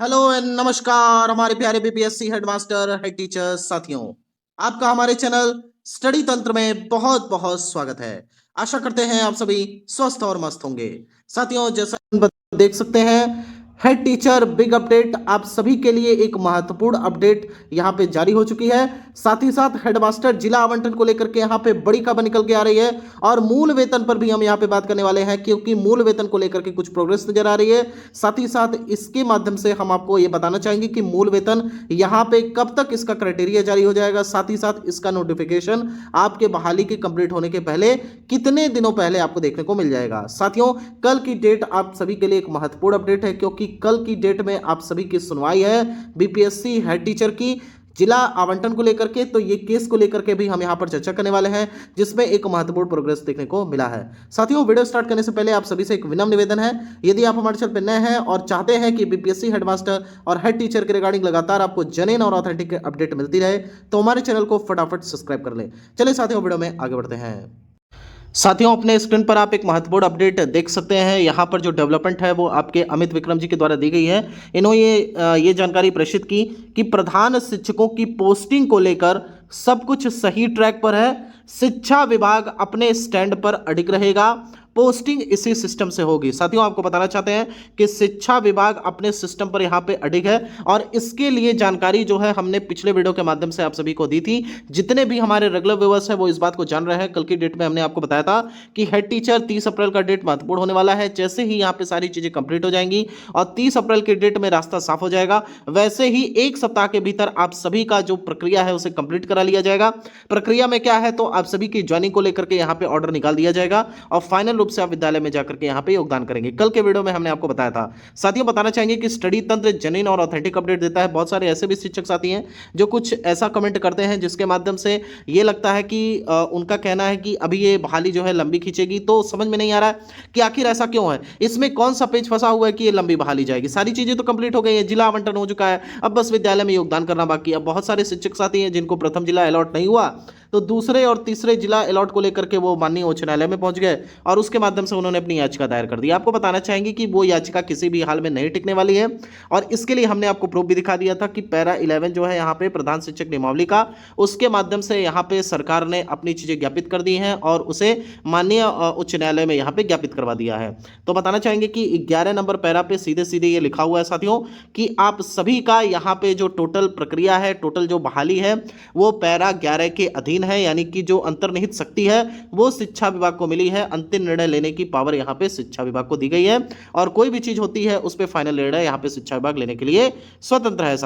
Hello and नमस्कार हमारे प्यारे बीपीएससी हेडमास्टर हेड टीचर्स साथियों। आपका हमारे चैनल स्टडी तंत्र में बहुत बहुत स्वागत है। आशा करते हैं आप सभी स्वस्थ और मस्त होंगे। साथियों, जैसा देख सकते हैं, हेड टीचर बिग अपडेट आप सभी के लिए एक महत्वपूर्ण अपडेट यहां पे जारी हो चुकी है। साथ ही साथ हेडमास्टर जिला आवंटन को लेकर के यहां पे बड़ी खबर निकल के आ रही है और मूल वेतन पर भी हम यहां पे बात करने वाले हैं, क्योंकि मूल वेतन को लेकर के कुछ प्रोग्रेस नजर आ रही है। साथ ही साथ इसके माध्यम से हम आपको ये बताना चाहेंगे कि मूल वेतन यहां पे कब तक इसका क्राइटेरिया जारी हो जाएगा, साथ ही साथ इसका नोटिफिकेशन आपके बहाली के कंप्लीट होने के पहले कितने दिनों पहले आपको देखने को मिल जाएगा। साथियों, कल की डेट आप सभी के लिए एक महत्वपूर्ण अपडेट है, क्योंकि कल की डेट में आप सभी की सुनवाई है बीपीएससी हेड टीचर की जिला आवंटन को लेकर के। तो ये केस को लेकर के भी हम यहां पर चर्चा करने वाले हैं, जिसमें एक महत्वपूर्ण प्रोग्रेस देखने को मिला है। साथियों, वीडियो स्टार्ट करने से पहले आप सभी से एक विनम्र निवेदन है, यदि आप हमारे चैनल पर नए हैं और चाहते हैं कि बीपीएससी हेडमास्टर और हेड टीचर के रिगार्डिंग लगातार आपको जेन्युइन और ऑथेंटिक अपडेट मिलती रहे, तो हमारे चैनल को फटाफट सब्सक्राइब कर लें। चलिए साथियों, वीडियो में आगे बढ़ते हैं। साथियों, अपने स्क्रीन पर आप एक महत्वपूर्ण अपडेट देख सकते हैं। यहाँ पर जो डेवलपमेंट है वो आपके अमित विक्रम जी के द्वारा दी गई है। इन्होंने ये जानकारी प्रेषित की कि प्रधान शिक्षकों की पोस्टिंग को लेकर सब कुछ सही ट्रैक पर है। शिक्षा विभाग अपने स्टैंड पर अडिग रहेगा, पोस्टिंग इसी सिस्टम से होगी। साथियों, आपको बताना चाहते हैं कि शिक्षा विभाग अपने सिस्टम पर यहां पे अडिग है और इसके लिए जानकारी जो है हमने पिछले वीडियो के माध्यम से आप सभी को दी थी। जितने भी हमारे रेगुलर व्यूअर्स हैं वो इस बात को जान रहे हैं। कल की डेट में हमने आपको बताया था कि हेड टीचर 30 अप्रैल का डेट महत्वपूर्ण होने वाला है। जैसे ही यहां पे सारी चीजें कंप्लीट हो जाएंगी और 30 अप्रैल की डेट में रास्ता साफ हो जाएगा, वैसे ही एक सप्ताह के भीतर आप सभी का जो प्रक्रिया है उसे कंप्लीट करा लिया जाएगा। प्रक्रिया में क्या है, तो आप सभी की ज्वाइनिंग को लेकर के यहाँ पे ऑर्डर निकाल दिया जाएगा और फाइनल रूप से आप विद्यालय में जाकर के यहाँ पे योगदान करेंगे। कल के वीडियो में हमने आपको बताया था। साथियों, बताना चाहेंगे कि स्टडी तंत्र जेन्युइन और ऑथेंटिक अपडेट देता है। बहुत सारे ऐसे भी शिक्षक साथी हैं जो कुछ ऐसा कमेंट करते हैं जिसके माध्यम से ये लगता है कि उनका कहना है कि अभी ये बहाली जो है लंबी खींचेगी। तो समझ में नहीं आ रहा है कि आखिर ऐसा क्यों है, इसमें कौन सा पेज फंसा हुआ है कि ये लंबी बहाली जाएगी। सारी चीजें तो कंप्लीट हो गई है, जिला आवंटन हो चुका है, अब बस विद्यालय में योगदान करना बाकी है। अब बहुत सारे शिक्षक साथी हैं जिनको प्रथम जिला अलॉट नहीं हुआ, तो दूसरे और तीसरे जिला अलॉट को लेकर के वो माननीय उच्च न्यायालय में पहुंच गए और उसके माध्यम से उन्होंने अपनी याचिका दायर कर दी। आपको बताना चाहेंगे कि वो याचिका किसी भी हाल में नहीं टिकने वाली है और इसके लिए हमने आपको प्रूफ भी दिखा दिया था कि पैरा 11 जो है यहाँ पे प्रधान शिक्षक नियमावली का, उसके माध्यम से यहाँ पे सरकार ने अपनी चीजें ज्ञापित कर दी हैं और उसे माननीय उच्च न्यायालय में यहाँ पे ज्ञापित करवा दिया है। तो बताना चाहेंगे कि 11 नंबर पैरा पे सीधे सीधे ये लिखा हुआ है साथियों कि आप सभी का यहाँ पे जो टोटल प्रक्रिया है, टोटल जो बहाली है, वो पैरा 11 के अधीन है। यानी कि जो अंतर्निहित शक्ति है वो शिक्षा विभाग को मिली है। अंतिम निर्णय लेने की पावर यहाँ पे शिक्षा विभाग को दी गई है और कोई भी चीज होती है उस पर फाइनल निर्णय यहाँ पे शिक्षा विभाग लेने के लिए स्वतंत्र है।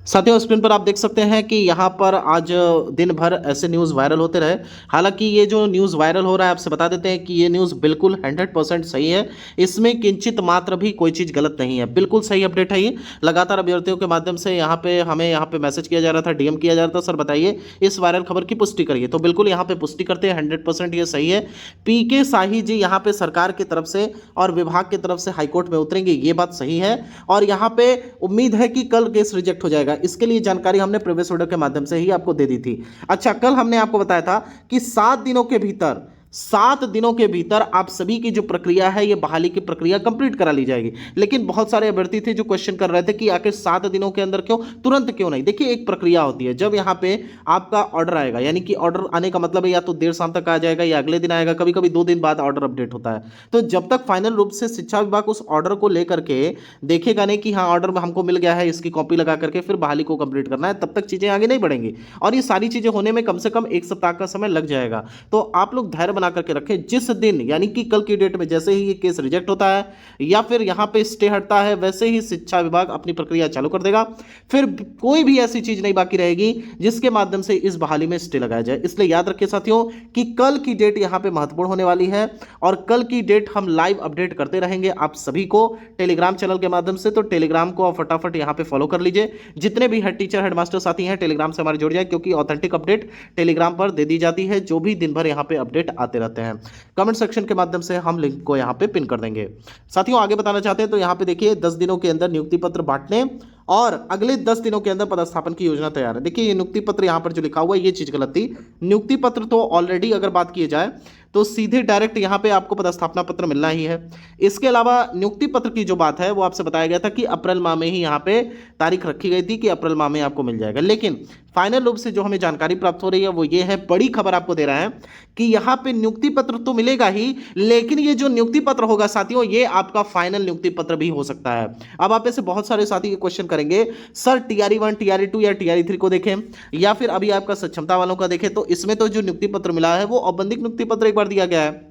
साथियों, स्क्रीन पर आप देख सकते हैं कि यहाँ पर आज दिन भर ऐसे न्यूज़ वायरल होते रहे। हालांकि ये जो न्यूज़ वायरल हो रहा है, आपसे बता देते हैं कि ये न्यूज़ बिल्कुल 100% सही है। इसमें किंचित मात्र भी कोई चीज़ गलत नहीं है, बिल्कुल सही अपडेट है ये। लगातार अभ्यर्थियों के माध्यम से यहाँ पे हमें यहाँ पे मैसेज किया जा रहा था, डीएम किया जा रहा था, सर बताइए इस वायरल खबर की पुष्टि करिए। तो बिल्कुल यहाँ पे पुष्टि करते हैं, 100% ये सही है। पीके शाही जी यहाँ पे सरकार की तरफ से और विभाग की तरफ से हाईकोर्ट में उतरेंगे, ये बात सही है और यहाँ पे उम्मीद है कि कल केस रिजेक्ट हो जाएगा। इसके लिए जानकारी हमने प्रीवियस वीडियो के माध्यम से ही आपको दे दी थी। अच्छा, कल हमने आपको बताया था कि 7 दिनों के भीतर, 7 दिनों के भीतर आप सभी की जो प्रक्रिया है, ये बहाली की प्रक्रिया कंप्लीट करा ली जाएगी। लेकिन बहुत सारे अभ्यर्थी थे जो क्वेश्चन कर रहे थे कि आखिर 7 दिनों के अंदर क्यों, तुरंत क्यों नहीं। देखिए, एक प्रक्रिया होती है। जब यहाँ पे आपका ऑर्डर आएगा, यानी कि ऑर्डर आने का मतलब है या तो देर शाम तक आ जाएगा या अगले दिन आएगा, कभी कभी 2 दिन बाद ऑर्डर अपडेट होता है। तो जब तक फाइनल रूप से शिक्षा विभाग उस ऑर्डर को लेकर के देखेगा नहीं कि हाँ ऑर्डर में हमको मिल गया है, इसकी कॉपी लगा करके फिर बहाली को कंप्लीट करना है, तब तक चीजें आगे नहीं बढ़ेंगी और ये सारी चीजें होने में कम से कम 1 सप्ताह का समय लग जाएगा। तो आप लोग धैर्य बना करके रखें। जिस दिन यानी कि कल की डेट में जैसे ही ये केस रिजेक्ट होता है या फिर यहां पे स्टे हटता है, वैसे ही शिक्षा विभाग अपनी प्रक्रिया चालू कर देगा। फिर कोई भी ऐसी चीज नहीं बाकी रहेगी जिसके माध्यम से इस बहाली में स्टे लगाया जाए। इसलिए याद रखिए साथियों कि कल की डेट यहां पे महत्वपूर्ण होने वाली है और कल की डेट हम लाइव अपडेट करते रहेंगे आप सभी को टेलीग्राम चैनल के माध्यम से। तो टेलीग्राम को आप फटाफट यहां पे फॉलो कर लीजिए। जितने भी हेड टीचर हेडमास्टर साथी हैं, टेलीग्राम से हमारे जुड़ जाए, क्योंकि ऑथेंटिक अपडेट टेलीग्राम पर दे दी जाती है, जो भी दिन भर यहां पे अपडेट आते रहते हैं। कमेंट सेक्शन के माध्यम से हम लिंक को यहां पे पिन कर देंगे। साथियों, आगे बताना चाहते हैं तो यहां पे देखिए 10 दिनों के अंदर नियुक्ति पत्र बांटने और अगले 10 दिनों के अंदर पदस्थापन की योजना तैयार है। देखिए, ये नियुक्ति पत्र यहां पर जो लिखा हुआ है ये चीज गलत थी। नियुक्ति पत्र तो ऑलरेडी अगर बात की जाए तो सीधे डायरेक्ट यहाँ पे आपको पदस्थापना पत्र मिलना ही है। इसके अलावा नियुक्ति पत्र की जो बात है वो आपसे बताया गया था कि अप्रैल माह में ही यहाँ पे तारीख रखी गई थी कि अप्रैल माह में आपको मिल जाएगा, लेकिन फाइनल रूप से जो हमें जानकारी प्राप्त हो रही है वो ये है, बड़ी खबर आपको दे रहा है कि यहाँ पे नियुक्ति पत्र तो मिलेगा ही, लेकिन ये जो नियुक्ति पत्र होगा साथियों, ये आपका फाइनल नियुक्ति पत्र भी हो सकता है। अब आप ऐसे बहुत सारे साथी ये क्वेश्चन करेंगे, सर टीआरई 1, टीआरई 2 या टीआरई 3 को देखें या फिर अभी आपका सक्षमता वालों का देखें, तो इसमें तो जो नियुक्ति पत्र मिला है वो औपबंधिक नियुक्ति पत्र एक बार दिया गया है।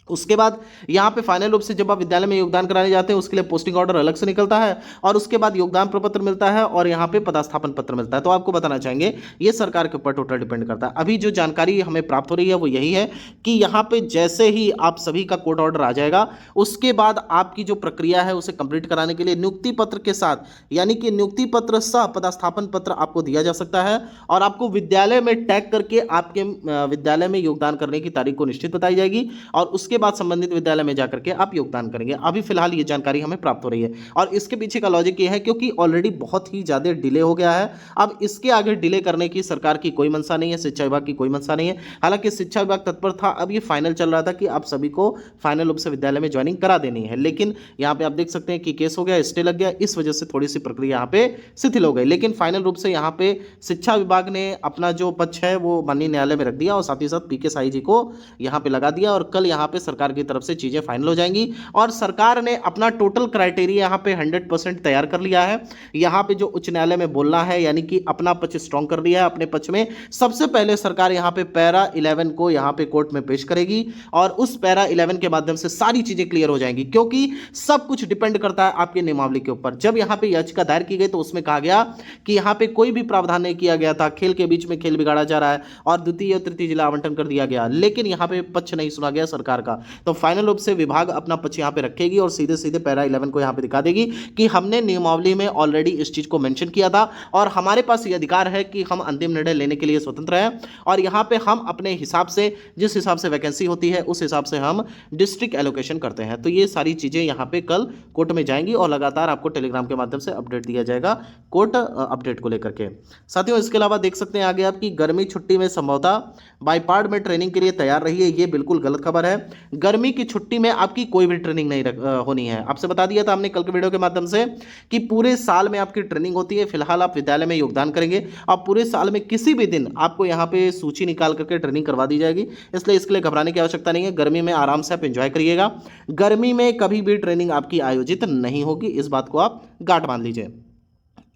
उसके बाद यहाँ पे फाइनल रूप से जब आप विद्यालय में योगदान कराने जाते हैं उसके लिए पोस्टिंग ऑर्डर अलग से निकलता है और उसके बाद योगदान प्रपत्र मिलता है और यहाँ पे पदस्थापन पत्र मिलता है। तो आपको बताना चाहेंगे ये सरकार के ऊपर टोटल डिपेंड करता है। अभी जो जानकारी हमें प्राप्त हो रही है वो यही है कि यहाँ पे जैसे ही आप सभी का कोर्ट ऑर्डर आ जाएगा उसके बाद आपकी जो प्रक्रिया है उसे कंप्लीट कराने के लिए नियुक्ति पत्र के साथ, यानी कि नियुक्ति पत्र सह पदस्थापन पत्र आपको दिया जा सकता है और आपको विद्यालय में टैग करके आपके विद्यालय में योगदान करने की तारीख को निश्चित बताई जाएगी और उसके बाद संबंधित विद्यालय में जाकर के आप योगदान करेंगे। अभी फिलहाल ये जानकारी हमें प्राप्त हो रही है और इसके पीछे का लॉजिक ये है क्योंकि ऑलरेडी बहुत ही ज्यादा डिले हो गया है। अब इसके आगे डिले करने की सरकार की कोई मंशा नहीं है, शिक्षा विभाग की कोई मंशा नहीं है। हालांकि शिक्षा विभाग तत्पर था, अब ये फाइनल चल रहा था कि आप सभी को फाइनल रूप से विद्यालय में ज्वाइनिंग करा देनी है, लेकिन यहाँ पे आप देख सकते हैं कि केस हो गया, स्टे लग गया, इस वजह से थोड़ी सी प्रक्रिया यहाँ पे शिथिल हो गई। लेकिन फाइनल रूप से यहाँ पे शिक्षा विभाग ने अपना जो पक्ष है वो माननीय न्यायालय में रख दिया और साथ ही साथ पीके साई जी को यहाँ पे लगा दिया और कल यहाँ पे सरकार की तरफ से चीजें फाइनल हो जाएंगी और सरकार ने अपना टोटल क्राइटेरिया यहाँ पे 100% तैयार कर लिया है। यहाँ पे जो उच्च न्यायालय में बोलना है यानी कि अपना पक्ष स्ट्रांग कर दिया है। अपने पक्ष में सबसे पहले सरकार यहाँ पे पैरा 11 को यहाँ पे कोर्ट में पेश करेगी और उस पैरा 11 के माध्यम से सारी चीजें क्लियर हो जाएंगी, क्योंकि सब कुछ डिपेंड करता है आपके नियमावली के ऊपर। जब यहाँ पे याचिका दायर की गई तो उसमें कहा गया कि यहाँ पे कोई भी प्रावधान नहीं किया गया था, खेल के बीच में खेल बिगाड़ा जा रहा है और द्वितीय और तृतीय जिला आवंटन कर दिया गया, लेकिन यहाँ पे पक्ष नहीं सुना गया सरकार का। तो फाइनल रूप से विभाग अपना पक्ष यहाँ पे रखेगी और सीधे सीधे पैरा 11 को यहाँ पे दिखा देगी कि हमने नियमावली में ऑलरेडी इस चीज को मेंशन किया था और हमारे पास ये अधिकार है कि हम अंतिम निर्णय लेने के लिए स्वतंत्र हैं और यहाँ पे हम अपने हिसाब से, जिस हिसाब से वैकेंसी होती है उस हिसाब से हम डिस्ट्रिक्ट एलोकेशन करते हैं। तो ये सारी चीजें यहाँ पे कल कोर्ट में जाएंगी और लगातार आपको टेलीग्राम के माध्यम से अपडेट दिया जाएगा कोर्ट अपडेट को लेकर के। साथियों इसके अलावा देख सकते हैं आगे आपकी गर्मी छुट्टी में संभवतः बाइपार्ड में ट्रेनिंग के लिए तैयार रही है, ये बिल्कुल गलत खबर है। गर्मी की छुट्टी में आपकी कोई भी ट्रेनिंग नहीं होनी है। आपसे बता दिया था हमने कल के वीडियो के माध्यम से कि पूरे साल में आपकी ट्रेनिंग होती है। फिलहाल आप विद्यालय में योगदान करेंगे और पूरे साल में किसी भी दिन आपको यहाँ पे सूची निकाल करके ट्रेनिंग करवा दी जाएगी, इसलिए इसके लिए घबराने की आवश्यकता नहीं है। गर्मी में आराम से आप एंजॉय करिएगा, गर्मी में कभी भी ट्रेनिंग आपकी आयोजित नहीं होगी, इस बात को आप गांठ बांध लीजिए।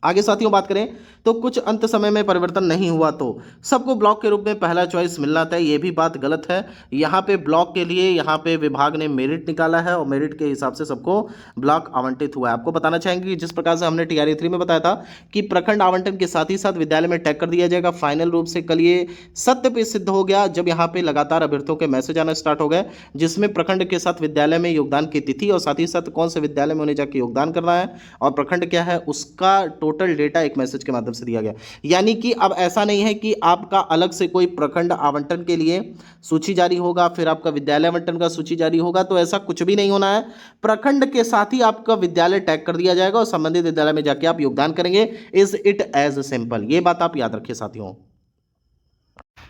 आगे साथियों बात करें तो कुछ अंत समय में परिवर्तन नहीं हुआ तो सबको ब्लॉक के रूप में पहला चॉइस मिलना था, ये भी बात गलत है। यहाँ पे ब्लॉक के लिए यहाँ पे विभाग ने मेरिट निकाला है और मेरिट के हिसाब से सबको ब्लॉक आवंटित हुआ है। आपको बताना चाहेंगे कि जिस प्रकार से हमने टीआरई 3 में बताया था कि प्रखंड आवंटन के साथ ही साथ विद्यालय में टैग कर दिया जाएगा, फाइनल रूप से कल ये सत्य पे सिद्ध हो गया जब यहाँ पे लगातार अभ्यर्थियों के मैसेज आना स्टार्ट हो गए, जिसमें प्रखंड के साथ विद्यालय में योगदान की तिथि और साथ ही साथ कौन से विद्यालय में उन्हें जाकर योगदान करना है और प्रखंड क्या है उसका टोटल डेटा एक मैसेज के माध्यम से दिया गया। यानी कि अब ऐसा नहीं है कि आपका अलग से कोई प्रखंड आवंटन के लिए सूची जारी होगा फिर आपका विद्यालय आवंटन का सूची जारी होगा, तो ऐसा कुछ भी नहीं होना है। प्रखंड के साथ ही आपका विद्यालय टैग कर दिया जाएगा और संबंधित विद्यालय में जाके आप योगदान करेंगे। इज इट एज सिंपल, ये बात आप याद रखिए साथियों।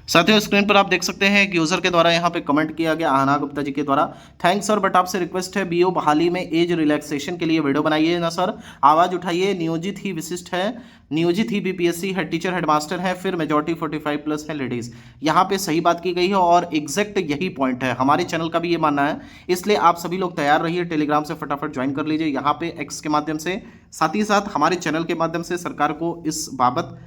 साथियों स्क्रीन पर आप देख सकते हैं कि यूजर के द्वारा यहाँ पे कमेंट किया गया आहना गुप्ता जी के द्वारा, थैंक्स सर बट आपसे रिक्वेस्ट है बीओ बहाली में एज रिलैक्सेशन के लिए वीडियो बनाइए ना सर, आवाज उठाइए, नियोजित ही विशिष्ट है, नियोजित ही बीपीएससी हेड टीचर हेडमास्टर है, फिर मेजॉरिटी 45+ है लेडीज। यहाँ पे सही बात की गई है और एग्जैक्ट यही पॉइंट है, हमारे चैनल का भी ये मानना है, इसलिए आप सभी लोग तैयार रहिए, टेलीग्राम से फटाफट ज्वाइन कर लीजिए यहाँ पे एक्स के माध्यम से, साथ ही साथ हमारे चैनल के माध्यम से सरकार को इस बाबत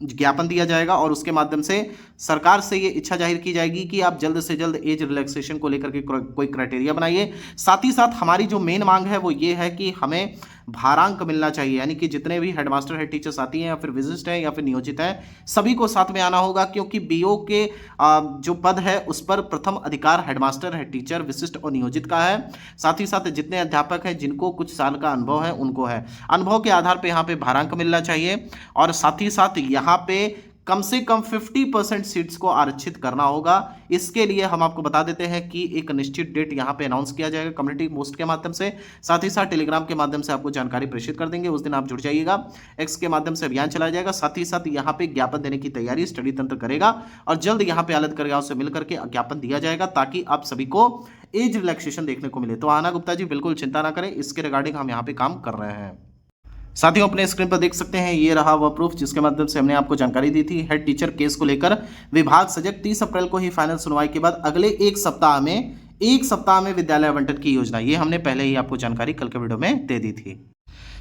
ज्ञापन दिया जाएगा और उसके माध्यम से सरकार से ये इच्छा जाहिर की जाएगी कि आप जल्द से जल्द एज रिलैक्सेशन को लेकर के कोई क्राइटेरिया बनाइए। साथ ही साथ हमारी जो मेन मांग है वो ये है कि हमें भारांक मिलना चाहिए, यानी कि जितने भी हेडमास्टर हेड टीचर्स आती हैं या फिर विशिष्ट हैं या फिर नियोजित हैं सभी को साथ में आना होगा, क्योंकि बीओ के जो पद है उस पर प्रथम अधिकार हेडमास्टर हेड टीचर विशिष्ट और नियोजित का है। साथ ही साथ जितने अध्यापक हैं जिनको कुछ साल का अनुभव है उनको है, अनुभव के आधार पर यहाँ पे भारांक मिलना चाहिए और साथ ही साथ यहाँ पे कम से कम 50% सीट्स को आरक्षित करना होगा। इसके लिए हम आपको बता देते हैं कि एक निश्चित डेट यहाँ पे अनाउंस किया जाएगा कम्युनिटी पोस्ट के माध्यम से, साथ ही साथ टेलीग्राम के माध्यम से आपको जानकारी प्रेषित कर देंगे। उस दिन आप जुड़ जाइएगा। एक्स के माध्यम से अभियान चलाया जाएगा। साथ ही साथ यहाँ पे ज्ञापन देने की तैयारी स्टडी तंत्र करेगा और जल्द यहाँ पे आलत करगांव से मिलकर के ज्ञापन दिया जाएगा ताकि आप सभी को एज रिलैक्सेशन देखने को मिले। तो आना गुप्ता जी बिल्कुल चिंता ना करें, इसके रिगार्डिंग हम यहाँ पे काम कर रहे हैं। साथियों अपने स्क्रीन पर देख सकते हैं, ये रहा वह प्रूफ जिसके माध्यम से हमने आपको जानकारी दी थी। हेड टीचर केस को लेकर विभाग सजग, 30 अप्रैल को ही फाइनल सुनवाई के बाद अगले एक सप्ताह में विद्यालय आवंटन की योजना, ये हमने पहले ही आपको जानकारी कल के वीडियो में दे दी थी।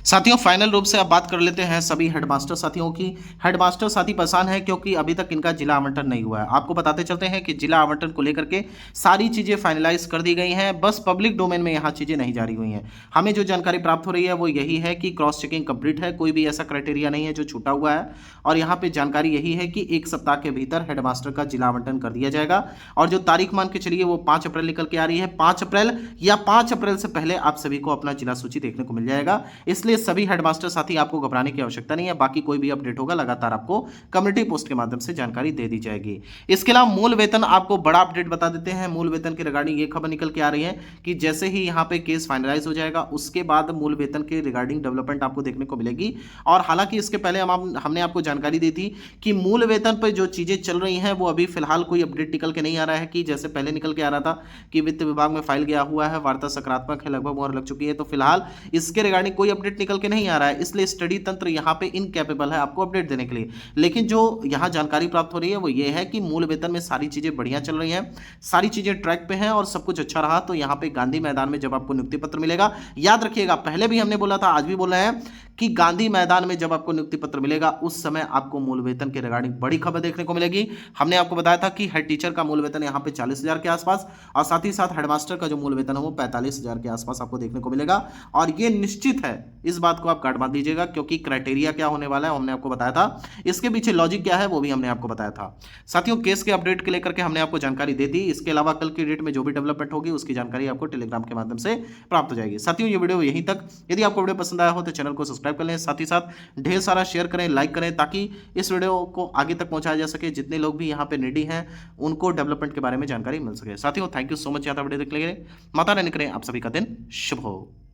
साथियों फाइनल रूप से अब बात कर लेते हैं सभी हेडमास्टर साथियों की। हेडमास्टर साथी परेशान है क्योंकि अभी तक इनका जिला आवंटन नहीं हुआ है। आपको बताते चलते हैं कि जिला आवंटन को लेकर के सारी चीजें फाइनलाइज कर दी गई हैं, बस पब्लिक डोमेन में यहाँ चीजें नहीं जारी हुई हैं। हमें जो जानकारी प्राप्त हो रही है वो यही है कि क्रॉस चेकिंग कंप्लीट है, कोई भी ऐसा क्राइटेरिया नहीं है जो छूटा हुआ है। और यहाँ पे जानकारी यही है कि एक सप्ताह के भीतर हेडमास्टर का जिला आवंटन कर दिया जाएगा। और जो तारीख मान के चलिए वो 5 अप्रैल निकल के आ रही है। 5 अप्रैल या 5 अप्रैल से पहले आप सभी को अपना जिला सूची देखने को मिल जाएगा। इसलिए सभी हेडमास्टर साथी आपको घबराने की आवश्यकता नहीं है। बाकी कोई भी अपडेट होगा लगातार आपको कम्युनिटी पोस्ट के माध्यम से जानकारी दे दी जाएगी। इसके अलावा मूल वेतन, आपको बड़ा अपडेट बता देते हैं। मूल वेतन के रिगार्डिंग ये खबर निकल के आ रही है कि जैसे ही यहाँ पे केस फाइनलाइज हो जाएगा उसके बाद मूल वेतन के रिगार्डिंग डेवलपमेंट आपको देखने को मिलेगी। और हालांकि इसके पहले हमने आपको जानकारी दी थी कि मूल वेतन पर जो चीजें चल रही हैं वो अभी फिलहाल कोई अपडेट निकल के नहीं आ रहा है कि जैसे पहले निकल के आ रहा था कि वित्त विभाग में फाइल गया हुआ है, वार्ता सकारात्मक है, लगभग मोहर लग चुकी है। तो फिलहाल इसके रिगार्डिंग कोई अपडेट निकल के नहीं आ रहा है, इसलिए स्टडी तंत्र यहाँ पे इनकैपेबल है आपको अपडेट देने के लिए। लेकिन जो यहाँ जानकारी प्राप्त हो रही है वो ये है कि मूल वेतन में सारी चीजें बढ़िया चल रही हैं, सारी चीजें ट्रैक पे हैं और सब कुछ अच्छा रहा। तो यहाँ पे गांधी मैदान में जब आपको नियुक्ति पत्र मिलेगा, याद रखिएगा पहले भी हमने बोला था, आज भी बोल रहे हैं कि गांधी मैदान में जब आपको नियुक्ति पत्र मिलेगा उस समय आपको मूल वेतन के रिगार्डिंग बड़ी खबर देखने को मिलेगी। हमने आपको बताया था कि हेड टीचर का मूल वेतन यहाँ पे 40,000 के आसपास और साथ ही साथ हेडमास्टर का जो मूल वेतन है वो 45,000 के आसपास आपको देखने को मिलेगा। और ये निश्चित है, इस बात को आप काट बांध दीजिएगा क्योंकि क्राइटेरिया क्या होने वाला है हमने आपको बताया था, इसके पीछे लॉजिक क्या है वो भी हमने आपको बताया था। साथियों केस के अपडेट के लेकर के हमने आपको जानकारी दे दी। इसके अलावा कल की डेट में जो भी डेवलपमेंट होगी उसकी जानकारी आपको टेलीग्राम के माध्यम से प्राप्त हो जाएगी। साथियों ये वीडियो यहीं तक। यदि आपको वीडियो पसंद आया हो तो चैनल को सब्सक्राइब कर लें, साथ ही साथ ढेर सारा शेयर करें, लाइक करें ताकि इस वीडियो को आगे तक पहुंचाया जा सके। जितने लोग भी यहाँ पे नीडी हैं उनको डेवलपमेंट के बारे में जानकारी मिल सके। साथियों थैंक यू सो मच ज़्यादा वीडियो देखने के लिए। माता रानी करें आप सभी का दिन शुभ हो।